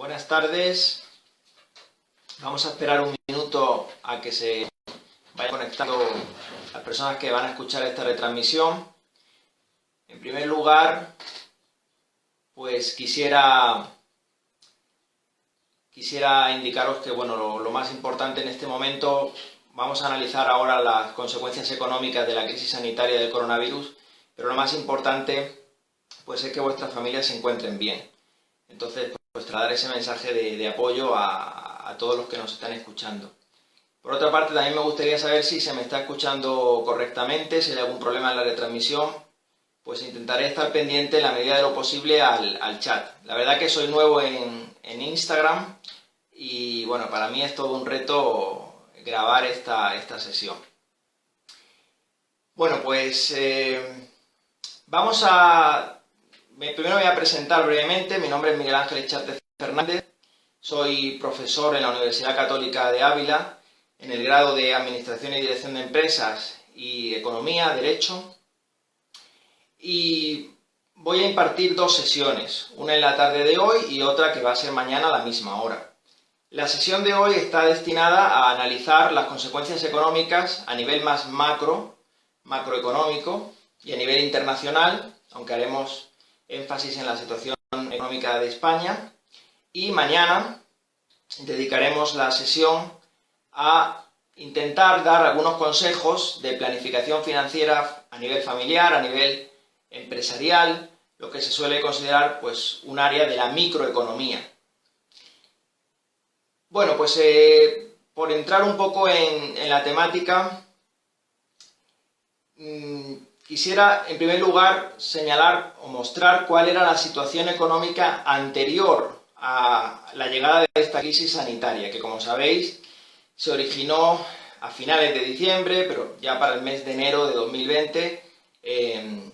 Buenas tardes. Vamos a esperar un minuto a que se vayan conectando las personas que van a escuchar esta retransmisión. En primer lugar, pues quisiera indicaros que lo más importante en este momento, vamos a analizar ahora las consecuencias económicas de la crisis sanitaria del coronavirus, pero lo más importante pues es que vuestras familias se encuentren bien. Entonces, pues trasladar ese mensaje de apoyo a todos los que nos están escuchando. Por otra parte, también me gustaría saber si se me está escuchando correctamente, si hay algún problema en la retransmisión, pues intentaré estar pendiente en la medida de lo posible al chat. La verdad que soy nuevo en Instagram y bueno, para mí es todo un reto grabar esta sesión. Bueno, pues primero voy a presentar brevemente. Mi nombre es Miguel Ángel Echarte Fernández, soy profesor en la Universidad Católica de Ávila, en el grado de Administración y Dirección de Empresas y Economía, Derecho, y voy a impartir dos sesiones, una en la tarde de hoy y otra que va a ser mañana a la misma hora. La sesión de hoy está destinada a analizar las consecuencias económicas a nivel más macroeconómico y a nivel internacional, aunque haremos énfasis en la situación económica de España, y mañana dedicaremos la sesión a intentar dar algunos consejos de planificación financiera a nivel familiar, a nivel empresarial, lo que se suele considerar pues un área de la microeconomía. Bueno, pues por entrar un poco en la temática, quisiera en primer lugar señalar o mostrar cuál era la situación económica anterior a la llegada de esta crisis sanitaria, que como sabéis se originó a finales de diciembre, pero ya para el mes de enero de 2020, en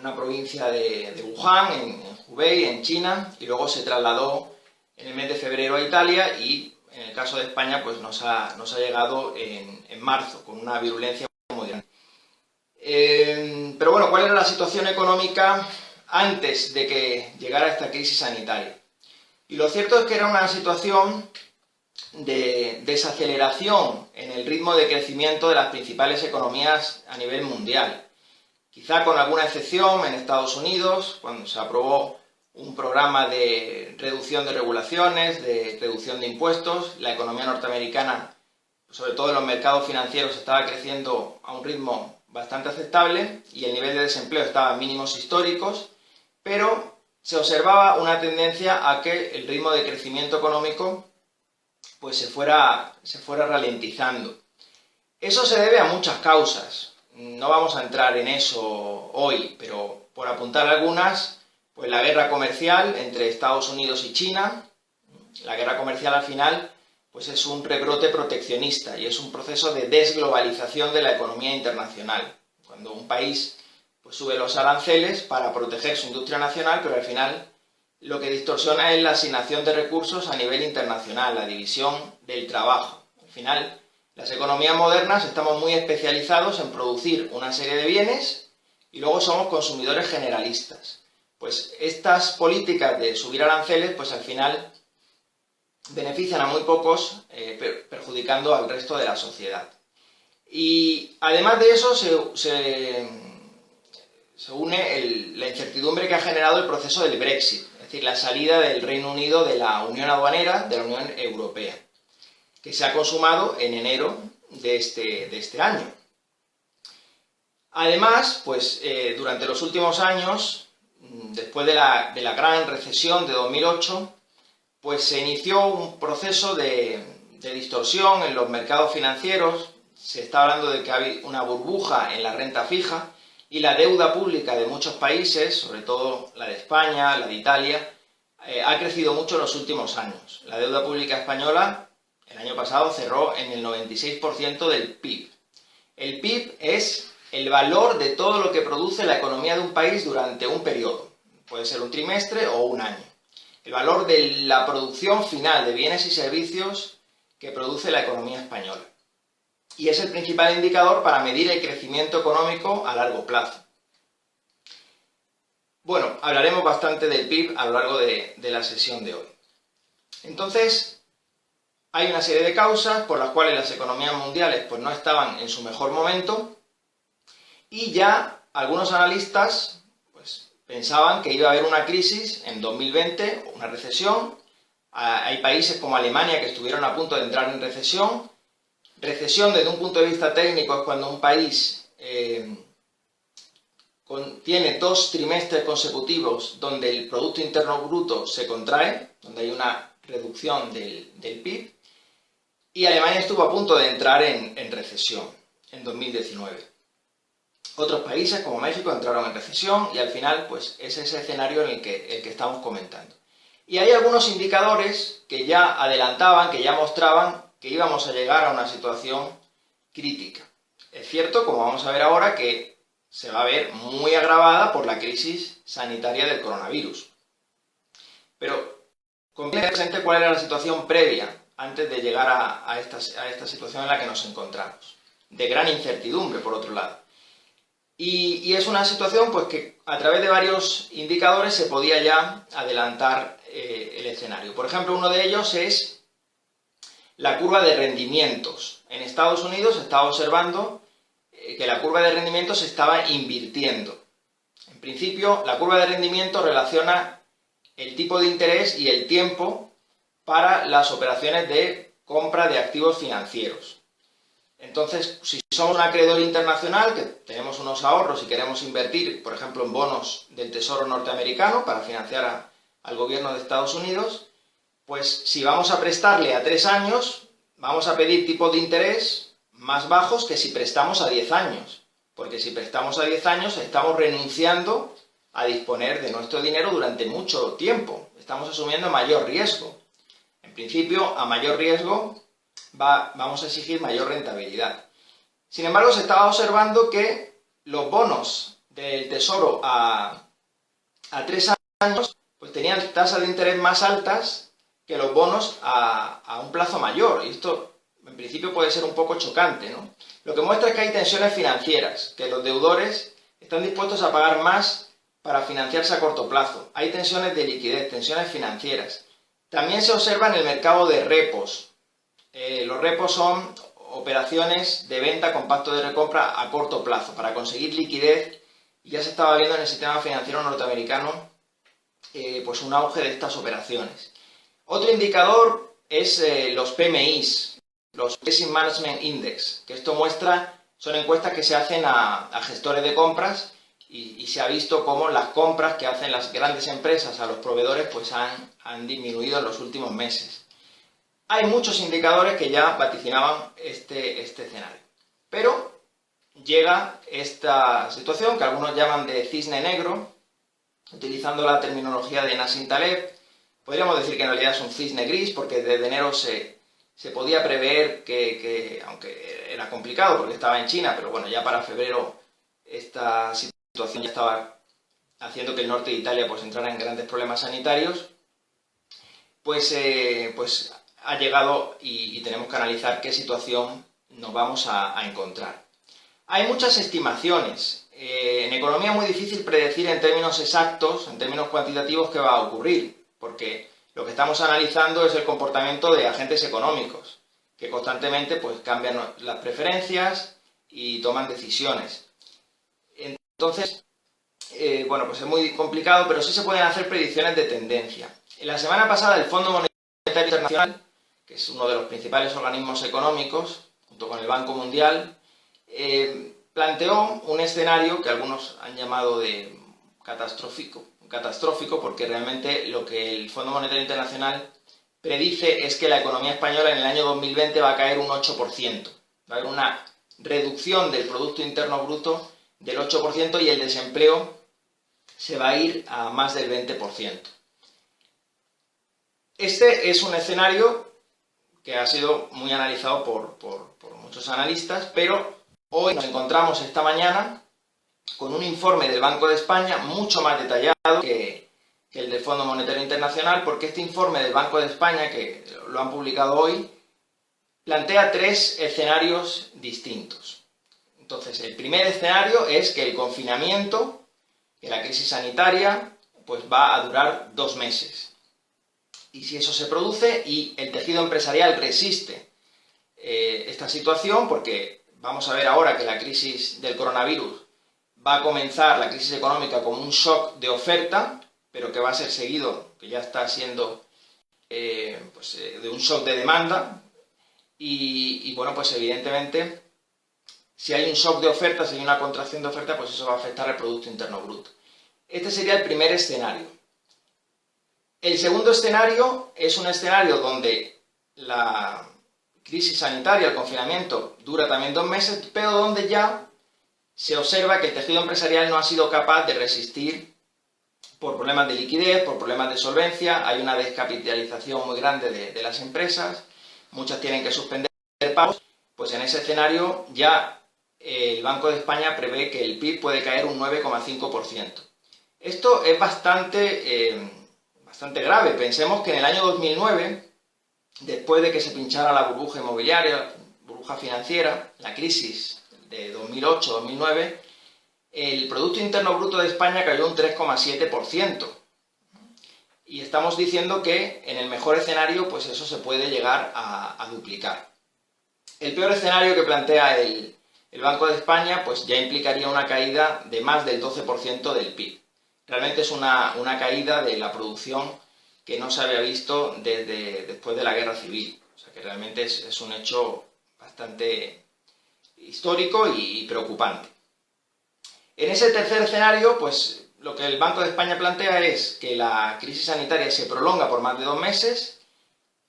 una provincia de Wuhan, en Hubei, en China, y luego se trasladó en el mes de febrero a Italia y en el caso de España pues nos ha llegado en marzo, con una virulencia muy grande. Pero bueno, ¿cuál era la situación económica antes de que llegara esta crisis sanitaria? Y lo cierto es que era una situación de desaceleración en el ritmo de crecimiento de las principales economías a nivel mundial. Quizá con alguna excepción en Estados Unidos, cuando se aprobó un programa de reducción de regulaciones, de reducción de impuestos, la economía norteamericana, sobre todo en los mercados financieros, estaba creciendo a un ritmo bastante aceptable y el nivel de desempleo estaba en mínimos históricos, pero se observaba una tendencia a que el ritmo de crecimiento económico pues se fuera ralentizando. Eso se debe a muchas causas. No vamos a entrar en eso hoy, pero por apuntar algunas, pues la guerra comercial entre Estados Unidos y China. La guerra comercial al final pues es un rebrote proteccionista y es un proceso de desglobalización de la economía internacional. Cuando un país pues sube los aranceles para proteger su industria nacional, pero al final lo que distorsiona es la asignación de recursos a nivel internacional, la división del trabajo. Al final, las economías modernas estamos muy especializados en producir una serie de bienes y luego somos consumidores generalistas. Pues estas políticas de subir aranceles, pues al final benefician a muy pocos, perjudicando al resto de la sociedad. Y además de eso se une la incertidumbre que ha generado el proceso del Brexit, es decir, la salida del Reino Unido de la Unión Aduanera, de la Unión Europea, que se ha consumado en enero de este año. Además, pues durante los últimos años, después de la gran recesión de 2008, pues se inició un proceso de distorsión en los mercados financieros. Se está hablando de que hay una burbuja en la renta fija y la deuda pública de muchos países, sobre todo la de España, la de Italia, ha crecido mucho en los últimos años. La deuda pública española el año pasado cerró en el 96% del PIB. El PIB es el valor de todo lo que produce la economía de un país durante un periodo. Puede ser un trimestre o un año. El valor de la producción final de bienes y servicios que produce la economía española. Y es el principal indicador para medir el crecimiento económico a largo plazo. Bueno, hablaremos bastante del PIB a lo largo de la sesión de hoy. Entonces, hay una serie de causas por las cuales las economías mundiales pues, no estaban en su mejor momento, y ya algunos analistas pues, pensaban que iba a haber una crisis en 2020, una recesión. Hay países como Alemania que estuvieron a punto de entrar en recesión. Recesión desde un punto de vista técnico es cuando un país tiene 2 trimestres consecutivos donde el Producto Interno Bruto se contrae, donde hay una reducción del PIB, y Alemania estuvo a punto de entrar en recesión en 2019. Otros países como México entraron en recesión y al final pues es ese escenario en el que estamos comentando. Y hay algunos indicadores que ya adelantaban, que ya mostraban que íbamos a llegar a una situación crítica. Es cierto, como vamos a ver ahora, que se va a ver muy agravada por la crisis sanitaria del coronavirus. Pero conviene tener presente cuál era la situación previa antes de llegar a esta situación en la que nos encontramos. De gran incertidumbre, por otro lado. Y es una situación pues, que a través de varios indicadores se podía ya adelantar el escenario. Por ejemplo, uno de ellos es la curva de rendimientos. En Estados Unidos se estaba observando que la curva de rendimientos se estaba invirtiendo. En principio, la curva de rendimiento relaciona el tipo de interés y el tiempo para las operaciones de compra de activos financieros. Entonces, si somos un acreedor internacional, que tenemos unos ahorros y queremos invertir, por ejemplo, en bonos del Tesoro norteamericano para financiar al gobierno de Estados Unidos, pues si vamos a prestarle a 3 años, vamos a pedir tipos de interés más bajos que si prestamos a 10 años. Porque si prestamos a 10 años, estamos renunciando a disponer de nuestro dinero durante mucho tiempo. Estamos asumiendo mayor riesgo. En principio, a mayor riesgo, vamos a exigir mayor rentabilidad. Sin embargo, se estaba observando que los bonos del Tesoro a 3 años pues tenían tasas de interés más altas que los bonos a un plazo mayor. Y esto, en principio, puede ser un poco chocante, ¿no? Lo que muestra es que hay tensiones financieras, que los deudores están dispuestos a pagar más para financiarse a corto plazo. Hay tensiones de liquidez, tensiones financieras. También se observa en el mercado de repos. Los repos son operaciones de venta con pacto de recompra a corto plazo para conseguir liquidez, y ya se estaba viendo en el sistema financiero norteamericano pues un auge de estas operaciones. Otro indicador es los PMIs, los Purchasing Management Index, que esto muestra, son encuestas que se hacen a gestores de compras y se ha visto cómo las compras que hacen las grandes empresas a los proveedores pues han disminuido en los últimos meses. Hay muchos indicadores que ya vaticinaban este escenario. Pero llega esta situación que algunos llaman de cisne negro, utilizando la terminología de Nassim Taleb. Podríamos decir que en realidad es un cisne gris, porque desde enero se podía prever que, aunque era complicado porque estaba en China, pero bueno, ya para febrero esta situación ya estaba haciendo que el norte de Italia pues entrara en grandes problemas sanitarios, pues ha llegado y tenemos que analizar qué situación nos vamos a encontrar. Hay muchas estimaciones. En economía es muy difícil predecir en términos exactos, en términos cuantitativos, qué va a ocurrir, porque lo que estamos analizando es el comportamiento de agentes económicos, que constantemente pues, cambian las preferencias y toman decisiones. Entonces, bueno, pues es muy complicado, pero sí se pueden hacer predicciones de tendencia. La semana pasada el Fondo Monetario Internacional, que es uno de los principales organismos económicos, junto con el Banco Mundial, planteó un escenario que algunos han llamado de catastrófico, porque realmente lo que el Fondo Monetario Internacional predice es que la economía española en el año 2020 va a caer un 8%. Va a haber una reducción del Producto Interno Bruto del 8% y el desempleo se va a ir a más del 20%. Este es un escenario que ha sido muy analizado por muchos analistas, pero hoy nos encontramos esta mañana con un informe del Banco de España mucho más detallado que el del Fondo Monetario Internacional, porque este informe del Banco de España, que lo han publicado hoy, plantea 3 escenarios distintos. Entonces, el primer escenario es que el confinamiento, que la crisis sanitaria, pues va a durar 2 meses. Y si eso se produce y el tejido empresarial resiste esta situación, porque vamos a ver ahora que la crisis del coronavirus va a comenzar, la crisis económica, como un shock de oferta, pero que va a ser seguido, que ya está siendo de un shock de demanda, y bueno, pues evidentemente, si hay un shock de oferta, si hay una contracción de oferta, pues eso va a afectar al Producto Interno Bruto. Este sería el primer escenario. El segundo escenario es un escenario donde la crisis sanitaria, el confinamiento, dura también 2 meses, pero donde ya se observa que el tejido empresarial no ha sido capaz de resistir por problemas de liquidez, por problemas de solvencia, hay una descapitalización muy grande de las empresas, muchas tienen que suspender pagos, pues en ese escenario ya el Banco de España prevé que el PIB puede caer un 9,5%. Esto es bastante grave. Pensemos que en el año 2009, después de que se pinchara la burbuja inmobiliaria, burbuja financiera, la crisis de 2008-2009, el Producto Interno Bruto de España cayó un 3,7%. Y estamos diciendo que en el mejor escenario, pues eso se puede llegar a duplicar. El peor escenario que plantea el Banco de España, pues ya implicaría una caída de más del 12% del PIB. Realmente es una caída de la producción que no se había visto desde después de la Guerra Civil. O sea que realmente es un hecho bastante histórico y preocupante. En ese tercer escenario, pues lo que el Banco de España plantea es que la crisis sanitaria se prolonga por más de 2 meses,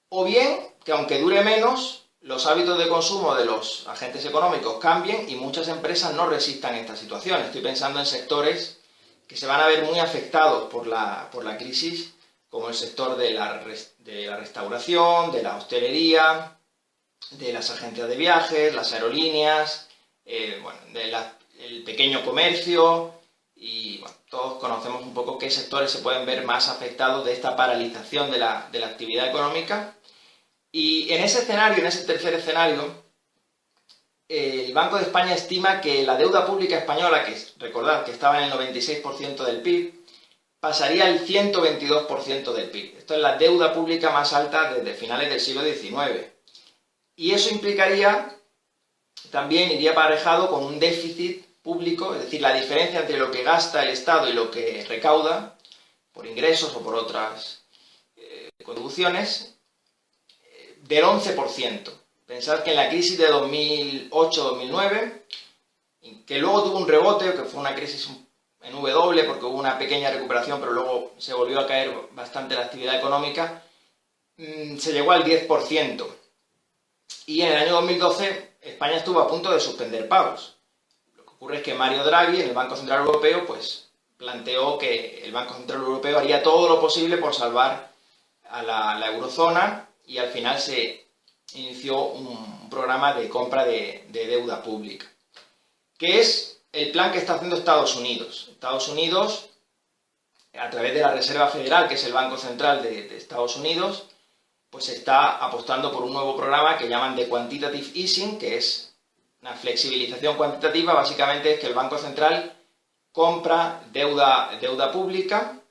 o bien que aunque dure menos, los hábitos de consumo de los agentes económicos cambien y muchas empresas no resistan esta situación. Estoy pensando en sectores que se van a ver muy afectados por la crisis, como el sector de la restauración, de la hostelería, de las agencias de viajes, las aerolíneas, el pequeño comercio, y bueno, todos conocemos un poco qué sectores se pueden ver más afectados de esta paralización de la actividad económica. Y en ese escenario, en ese tercer escenario, el Banco de España estima que la deuda pública española, que recordad que estaba en el 96% del PIB, pasaría al 122% del PIB. Esto es la deuda pública más alta desde finales del siglo XIX. Y eso implicaría, también iría aparejado con un déficit público, es decir, la diferencia entre lo que gasta el Estado y lo que recauda, por ingresos o por otras contribuciones, del 11%. Pensad que en la crisis de 2008-2009, que luego tuvo un rebote, que fue una crisis en W porque hubo una pequeña recuperación, pero luego se volvió a caer bastante la actividad económica, se llegó al 10%. Y en el año 2012 España estuvo a punto de suspender pagos. Lo que ocurre es que Mario Draghi, en el Banco Central Europeo, pues planteó que el Banco Central Europeo haría todo lo posible por salvar a la eurozona, y al final se inició un programa de compra de deuda pública, que es el plan que está haciendo Estados Unidos. Estados Unidos, a través de la Reserva Federal, que es el Banco Central de Estados Unidos, pues está apostando por un nuevo programa que llaman de Quantitative Easing, que es una flexibilización cuantitativa. Básicamente es que el Banco Central compra deuda pública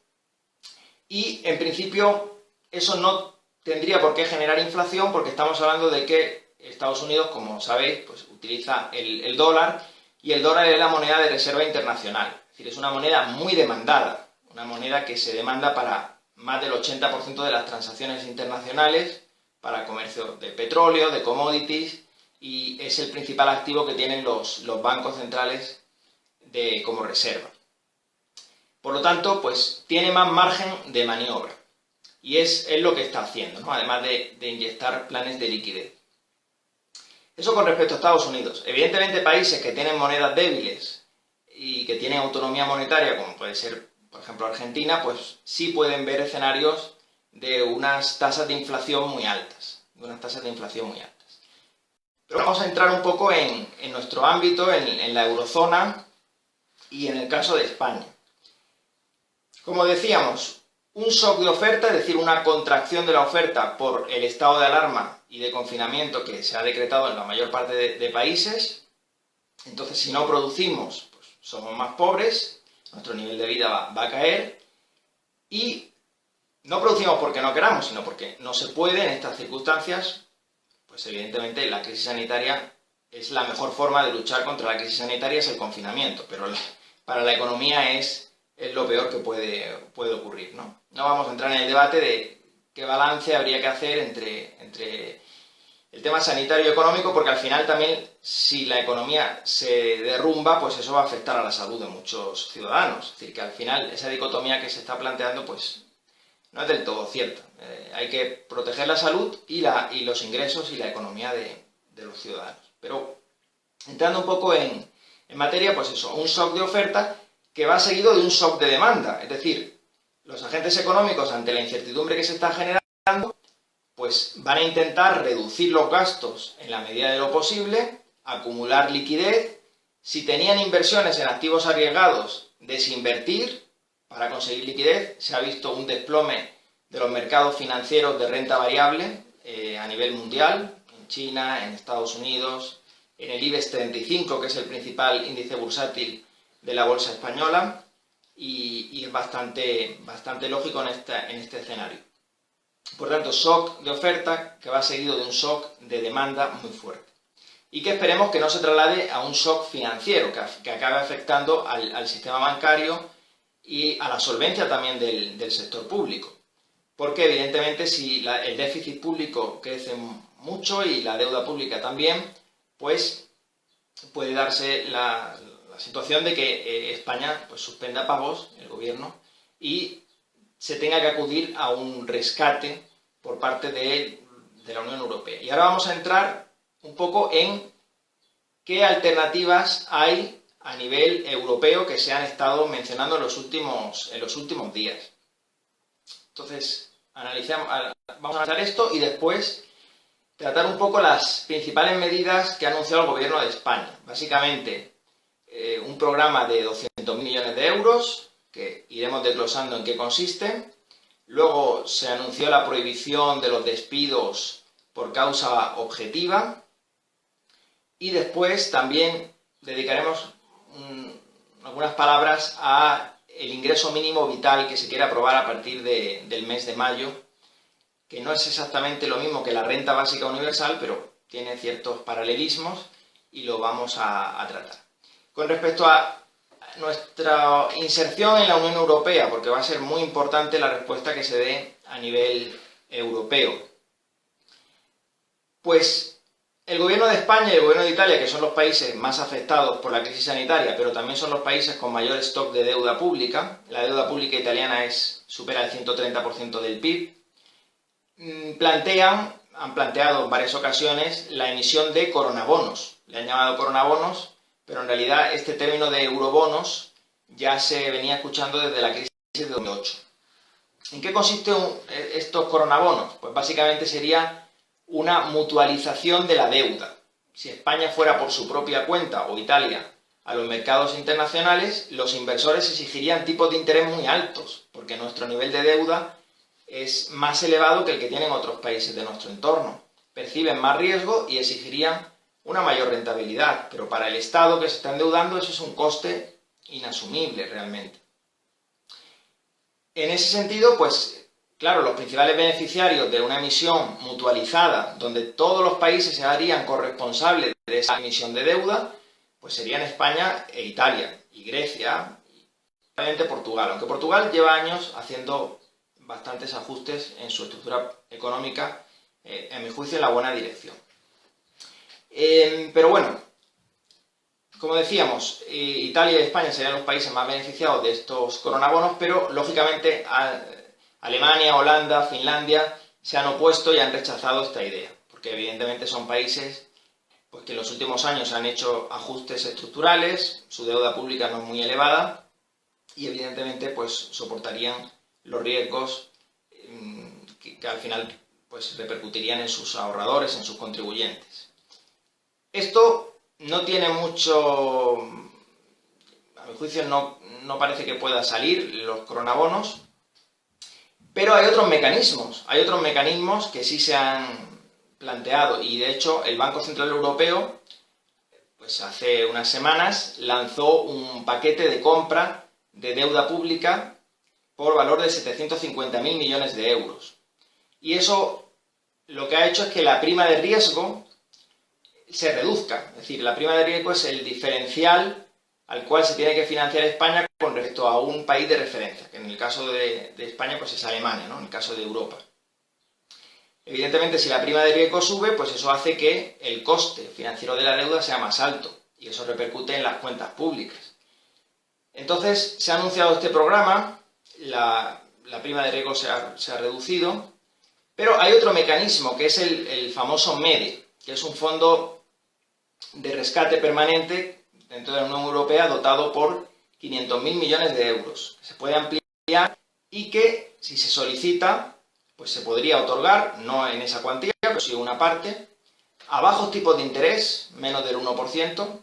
y, en principio, eso no tendría por qué generar inflación, porque estamos hablando de que Estados Unidos, como sabéis, pues utiliza el dólar, y el dólar es la moneda de reserva internacional. Es decir, es una moneda muy demandada, una moneda que se demanda para más del 80% de las transacciones internacionales, para comercio de petróleo, de commodities, y es el principal activo que tienen los bancos centrales como reserva. Por lo tanto, pues tiene más margen de maniobra. Y es lo que está haciendo, ¿no? Además de inyectar planes de liquidez. Eso con respecto a Estados Unidos. Evidentemente, países que tienen monedas débiles y que tienen autonomía monetaria, como puede ser, por ejemplo, Argentina, pues sí pueden ver escenarios de unas tasas de inflación muy altas. Pero vamos a entrar un poco en nuestro ámbito, en la eurozona y en el caso de España. Como decíamos, un shock de oferta, es decir, una contracción de la oferta por el estado de alarma y de confinamiento que se ha decretado en la mayor parte de países. Entonces, si no producimos, pues somos más pobres, nuestro nivel de vida va a caer, y no producimos porque no queramos, sino porque no se puede en estas circunstancias, pues evidentemente la crisis sanitaria es la mejor forma de luchar contra la crisis sanitaria, es el confinamiento, pero para la economía es lo peor que puede ocurrir, ¿no? No vamos a entrar en el debate de qué balance habría que hacer entre el tema sanitario y económico, porque al final también, si la economía se derrumba, pues eso va a afectar a la salud de muchos ciudadanos. Es decir, que al final esa dicotomía que se está planteando, pues no es del todo cierta. Hay que proteger la salud y los ingresos y la economía de los ciudadanos. Pero entrando un poco en materia, pues eso, un shock de oferta que va seguido de un shock de demanda. Es decir, los agentes económicos, ante la incertidumbre que se está generando, pues van a intentar reducir los gastos en la medida de lo posible, acumular liquidez. Si tenían inversiones en activos arriesgados, desinvertir para conseguir liquidez. Se ha visto un desplome de los mercados financieros de renta variable a nivel mundial, en China, en Estados Unidos, en el IBEX 35, que es el principal índice bursátil de la bolsa española, y es bastante lógico en este escenario. Por tanto, shock de oferta que va seguido de un shock de demanda muy fuerte. Y que esperemos que no se traslade a un shock financiero, que acabe afectando al sistema bancario y a la solvencia también del sector público. Porque evidentemente si el déficit público crece mucho y la deuda pública también, pues puede darse la situación de que España pues suspenda pagos, el gobierno, y se tenga que acudir a un rescate por parte de la Unión Europea. Y ahora vamos a entrar un poco en qué alternativas hay a nivel europeo que se han estado mencionando en los últimos días. Entonces, vamos a analizar esto y después tratar un poco las principales medidas que ha anunciado el Gobierno de España. Básicamente, un programa de 200.000 millones de euros, que iremos desglosando en qué consiste. Luego se anunció la prohibición de los despidos por causa objetiva. Y después también dedicaremos algunas palabras al ingreso mínimo vital que se quiere aprobar a partir del mes de mayo, que no es exactamente lo mismo que la renta básica universal, pero tiene ciertos paralelismos y lo vamos a tratar. Con respecto a nuestra inserción en la Unión Europea, porque va a ser muy importante la respuesta que se dé a nivel europeo. Pues el Gobierno de España y el Gobierno de Italia, que son los países más afectados por la crisis sanitaria, pero también son los países con mayor stock de deuda pública, la deuda pública italiana supera el 130% del PIB, han planteado en varias ocasiones la emisión de coronabonos. Le han llamado coronabonos, pero en realidad este término de eurobonos ya se venía escuchando desde la crisis de 2008. ¿En qué consisten estos coronabonos? Pues básicamente sería una mutualización de la deuda. Si España fuera por su propia cuenta, o Italia, a los mercados internacionales, los inversores exigirían tipos de interés muy altos, porque nuestro nivel de deuda es más elevado que el que tienen otros países de nuestro entorno. Perciben más riesgo y exigirían una mayor rentabilidad, pero para el Estado que se está endeudando eso es un coste inasumible realmente. En ese sentido, pues claro, los principales beneficiarios de una emisión mutualizada, donde todos los países se harían corresponsables de esa emisión de deuda, pues serían España e Italia, y Grecia, y probablemente Portugal, aunque Portugal lleva años haciendo bastantes ajustes en su estructura económica, en mi juicio, en la buena dirección. Pero bueno, como decíamos, Italia y España serían los países más beneficiados de estos coronabonos, pero lógicamente Alemania, Holanda, Finlandia se han opuesto y han rechazado esta idea, porque evidentemente son países pues, que en los últimos años han hecho ajustes estructurales, su deuda pública no es muy elevada y evidentemente pues, soportarían los riesgos que al final pues, repercutirían en sus ahorradores, en sus contribuyentes. Esto no tiene mucho, a mi juicio no parece que pueda salir los coronabonos, pero hay otros mecanismos que sí se han planteado y de hecho el Banco Central Europeo pues hace unas semanas lanzó un paquete de compra de deuda pública por valor de 750.000 millones de euros. Y eso lo que ha hecho es que la prima de riesgo se reduzca. Es decir, la prima de riesgo es el diferencial al cual se tiene que financiar España con respecto a un país de referencia, que en el caso de España pues es Alemania, ¿no? En el caso de Europa. Evidentemente, si la prima de riesgo sube, pues eso hace que el coste financiero de la deuda sea más alto, y eso repercute en las cuentas públicas. Entonces, se ha anunciado este programa, la prima de riesgo se ha reducido, pero hay otro mecanismo, que es el famoso MEDE, que es un fondo de rescate permanente dentro de la Unión Europea dotado por 500.000 millones de euros, que se puede ampliar y que, si se solicita, pues se podría otorgar, no en esa cuantía, pero sí una parte, a bajos tipos de interés, menos del 1%,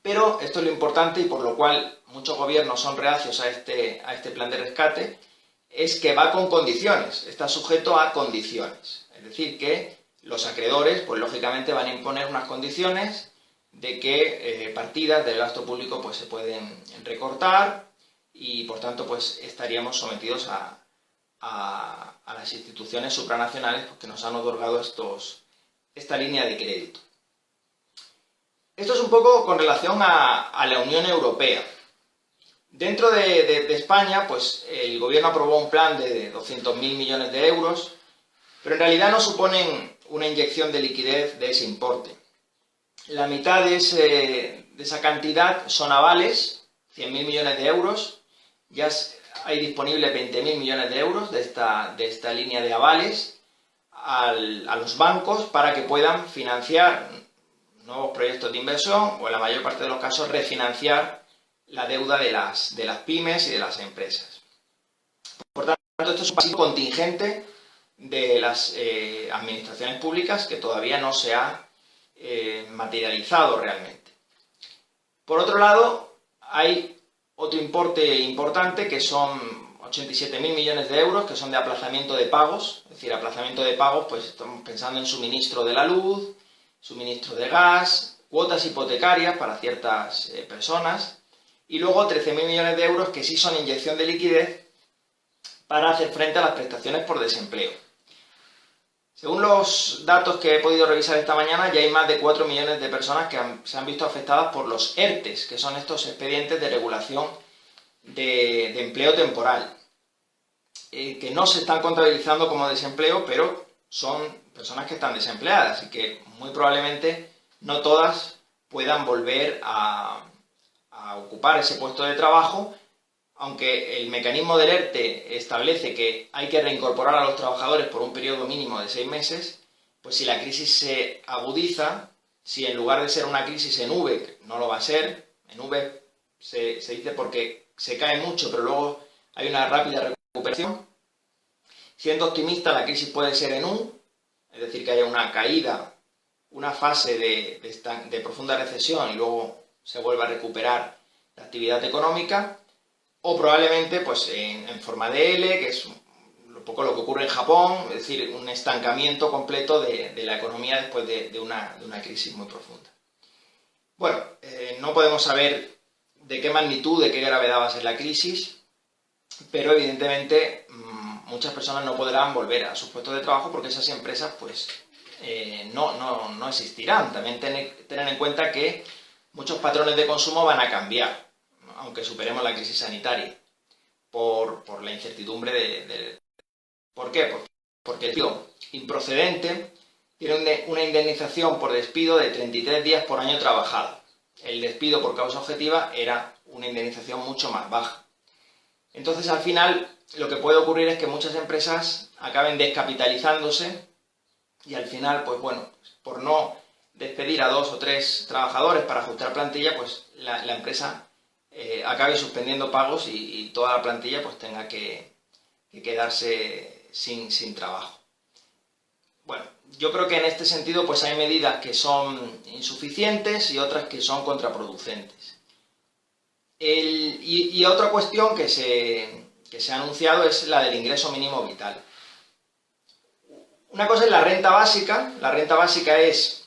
pero esto es lo importante y por lo cual muchos gobiernos son reacios a este plan de rescate, es que va con condiciones, está sujeto a condiciones. Es decir, que los acreedores, pues lógicamente van a imponer unas condiciones de que partidas del gasto público pues se pueden recortar y por tanto pues estaríamos sometidos a las instituciones supranacionales pues, que nos han otorgado esta línea de crédito. Esto es un poco con relación a la Unión Europea. Dentro de España, pues el gobierno aprobó un plan de 200.000 millones de euros, pero en realidad no suponen una inyección de liquidez de ese importe. La mitad de esa cantidad son avales, 100.000 millones de euros, ya hay disponibles 20.000 millones de euros de esta línea de avales a los bancos para que puedan financiar nuevos proyectos de inversión o en la mayor parte de los casos refinanciar la deuda de las pymes y de las empresas. Por tanto, esto es un pasivo contingente de las administraciones públicas que todavía no se ha materializado realmente. Por otro lado, hay otro importe importante que son 87.000 millones de euros que son de aplazamiento de pagos, es decir, aplazamiento de pagos, pues estamos pensando en suministro de la luz, suministro de gas, cuotas hipotecarias para ciertas personas y luego 13.000 millones de euros que sí son inyección de liquidez para hacer frente a las prestaciones por desempleo. Según los datos que he podido revisar esta mañana, ya hay más de 4 millones de personas que se han visto afectadas por los ERTEs, que son estos expedientes de regulación de empleo temporal, que no se están contabilizando como desempleo, pero son personas que están desempleadas y que muy probablemente no todas puedan volver a ocupar ese puesto de trabajo, aunque el mecanismo del ERTE establece que hay que reincorporar a los trabajadores por un periodo mínimo de 6 meses, pues si la crisis se agudiza, si en lugar de ser una crisis en V, no lo va a ser, en V se dice porque se cae mucho, pero luego hay una rápida recuperación. Siendo optimista, la crisis puede ser en U, es decir, que haya una caída, una fase de profunda recesión y luego se vuelva a recuperar la actividad económica, o probablemente pues, en forma de L, que es un poco lo que ocurre en Japón, es decir, un estancamiento completo de la economía después de una crisis muy profunda. Bueno, no podemos saber de qué magnitud, de qué gravedad va a ser la crisis, pero evidentemente muchas personas no podrán volver a sus puestos de trabajo porque esas empresas pues, no existirán. También tener en cuenta que muchos patrones de consumo van a cambiar, aunque superemos la crisis sanitaria, por la incertidumbre ¿Por qué? Porque el despido improcedente tiene una indemnización por despido de 33 días por año trabajado. El despido por causa objetiva era una indemnización mucho más baja. Entonces, al final, lo que puede ocurrir es que muchas empresas acaben descapitalizándose y al final, pues bueno, por no despedir a 2 o 3 trabajadores para ajustar plantilla, pues la empresa acabe suspendiendo pagos y toda la plantilla pues tenga que quedarse sin trabajo. Bueno, yo creo que en este sentido pues hay medidas que son insuficientes y otras que son contraproducentes. Y otra cuestión que se ha anunciado es la del ingreso mínimo vital. Una cosa es la renta básica. La renta básica es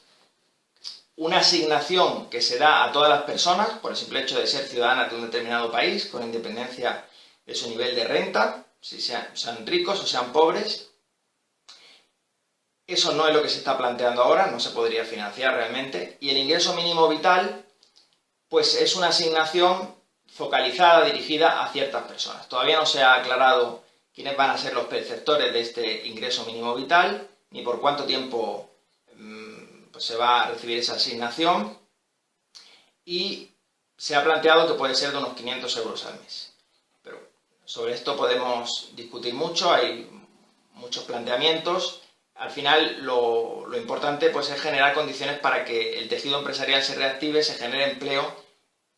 una asignación que se da a todas las personas por el simple hecho de ser ciudadanas de un determinado país, con independencia de su nivel de renta, si sean ricos o sean pobres. Eso no es lo que se está planteando ahora, no se podría financiar realmente. Y el ingreso mínimo vital, pues es una asignación focalizada, dirigida a ciertas personas. Todavía no se ha aclarado quiénes van a ser los perceptores de este ingreso mínimo vital, ni por cuánto tiempo pues se va a recibir esa asignación. Y se ha planteado que puede ser de unos 500 euros al mes. Pero sobre esto podemos discutir mucho, hay muchos planteamientos. Al final lo importante pues es generar condiciones para que el tejido empresarial se reactive, se genere empleo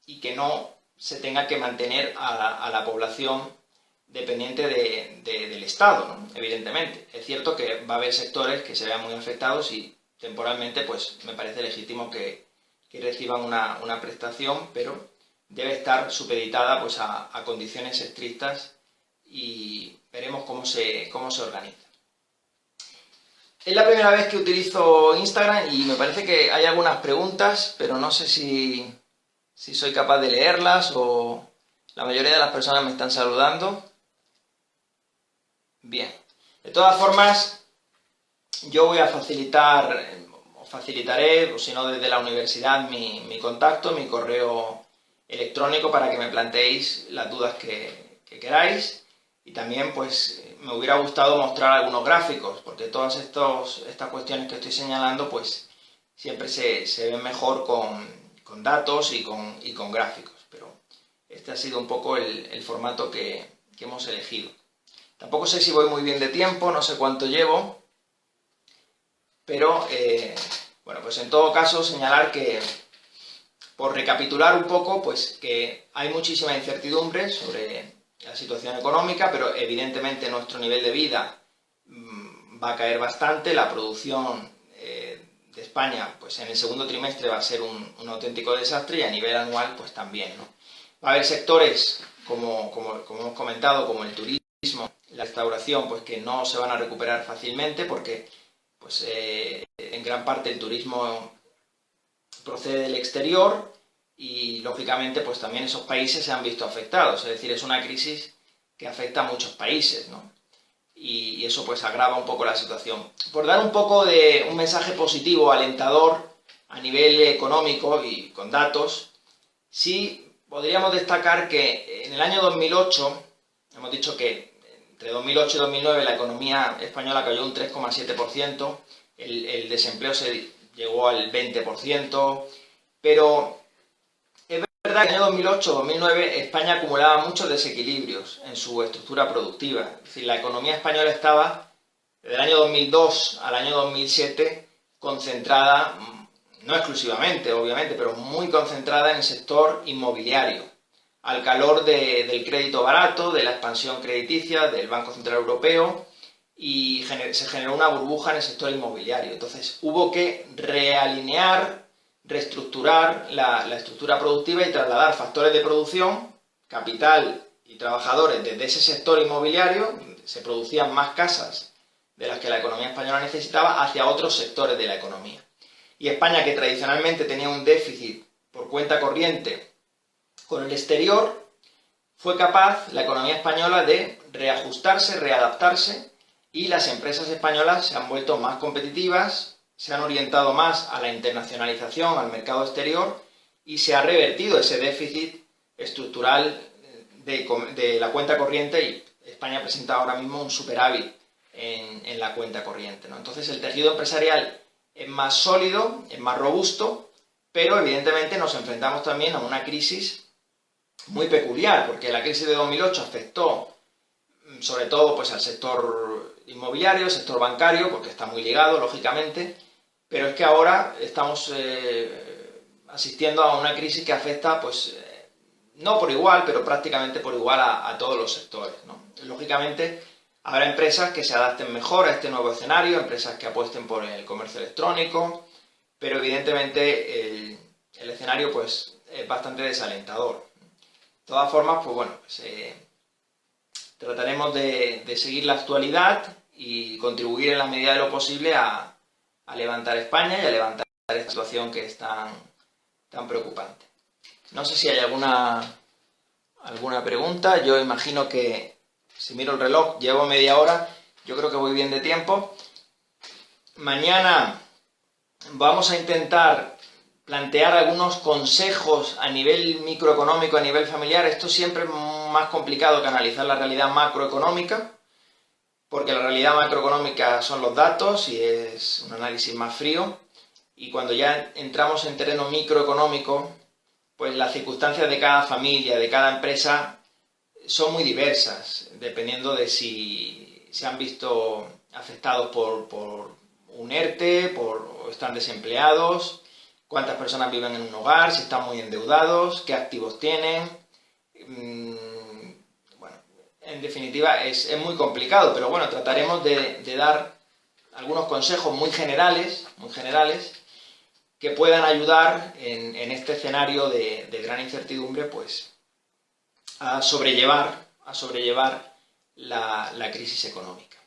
y que no se tenga que mantener a la población dependiente del Estado, ¿no? Evidentemente. Es cierto que va a haber sectores que se vean muy afectados y temporalmente pues me parece legítimo que reciban una prestación, pero debe estar supeditada pues a condiciones estrictas y veremos cómo se organiza. Es la primera vez que utilizo Instagram y me parece que hay algunas preguntas, pero no sé si soy capaz de leerlas o la mayoría de las personas me están saludando. Bien. De todas formas, yo voy a facilitaré, o si no desde la universidad, mi contacto, mi correo electrónico para que me planteéis las dudas que queráis. Y también pues me hubiera gustado mostrar algunos gráficos, porque todas estas cuestiones que estoy señalando pues siempre se ven mejor con datos y con gráficos. Pero este ha sido un poco el formato que hemos elegido. Tampoco sé si voy muy bien de tiempo, no sé cuánto llevo, pero bueno, pues en todo caso señalar que, por recapitular un poco, pues que hay muchísima incertidumbre sobre la situación económica, pero evidentemente nuestro nivel de vida va a caer bastante, la producción de España pues en el segundo trimestre va a ser un auténtico desastre y a nivel anual pues también, ¿no? Va a haber sectores, como hemos comentado, como el turismo, la restauración, pues que no se van a recuperar fácilmente porque pues en gran parte el turismo procede del exterior y lógicamente pues también esos países se han visto afectados, es decir, es una crisis que afecta a muchos países, ¿no? Y eso pues agrava un poco la situación. Por dar un poco de un mensaje positivo, alentador a nivel económico y con datos, sí podríamos destacar que en el año 2008, hemos dicho que entre 2008 y 2009 la economía española cayó un 3,7%, el desempleo se llegó al 20%, pero es verdad que en el año 2008-2009 España acumulaba muchos desequilibrios en su estructura productiva. Es decir, la economía española estaba, desde el año 2002 al año 2007, concentrada, no exclusivamente, obviamente, pero muy concentrada en el sector inmobiliario, al calor del crédito barato, de la expansión crediticia del Banco Central Europeo, y se generó una burbuja en el sector inmobiliario. Entonces hubo que realinear, reestructurar la estructura productiva y trasladar factores de producción, capital y trabajadores desde ese sector inmobiliario, se producían más casas de las que la economía española necesitaba, hacia otros sectores de la economía. Y España, que tradicionalmente tenía un déficit por cuenta corriente con el exterior, fue capaz, la economía española, de reajustarse, readaptarse, y las empresas españolas se han vuelto más competitivas, se han orientado más a la internacionalización, al mercado exterior, y se ha revertido ese déficit estructural de la cuenta corriente, y España presenta ahora mismo un superávit en la cuenta corriente, ¿no? Entonces el tejido empresarial es más sólido, es más robusto, pero evidentemente nos enfrentamos también a una crisis muy peculiar, porque la crisis de 2008 afectó sobre todo pues al sector inmobiliario, al sector bancario, porque está muy ligado, lógicamente, pero es que ahora estamos asistiendo a una crisis que afecta, pues, no por igual, pero prácticamente por igual a todos los sectores, ¿no? Lógicamente, habrá empresas que se adapten mejor a este nuevo escenario, empresas que apuesten por el comercio electrónico, pero evidentemente el escenario pues, es bastante desalentador. De todas formas, pues bueno, trataremos de seguir la actualidad y contribuir en la medida de lo posible a levantar España y a levantar esta situación que es tan preocupante. No sé si hay alguna alguna pregunta. Yo imagino que, si miro el reloj, llevo media hora, yo creo que voy bien de tiempo. Mañana vamos a intentar plantear algunos consejos a nivel microeconómico, a nivel familiar. Esto siempre es más complicado que analizar la realidad macroeconómica, porque la realidad macroeconómica son los datos y es un análisis más frío. Y cuando ya entramos en terreno microeconómico, pues las circunstancias de cada familia, de cada empresa, son muy diversas, dependiendo de si se han visto afectados por un ERTE, o están desempleados, cuántas personas viven en un hogar, si están muy endeudados, qué activos tienen. Bueno, en definitiva es muy complicado, pero bueno, trataremos de dar algunos consejos muy generales, que puedan ayudar en este escenario de gran incertidumbre, pues a sobrellevar la crisis económica.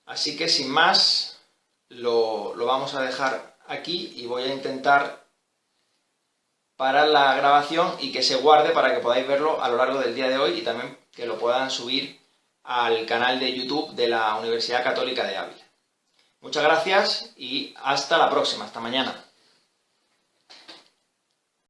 Así que sin más, lo vamos a dejar aquí y voy a intentar parar la grabación y que se guarde para que podáis verlo a lo largo del día de hoy y también que lo puedan subir al canal de YouTube de la Universidad Católica de Ávila. Muchas gracias y hasta la próxima, hasta mañana.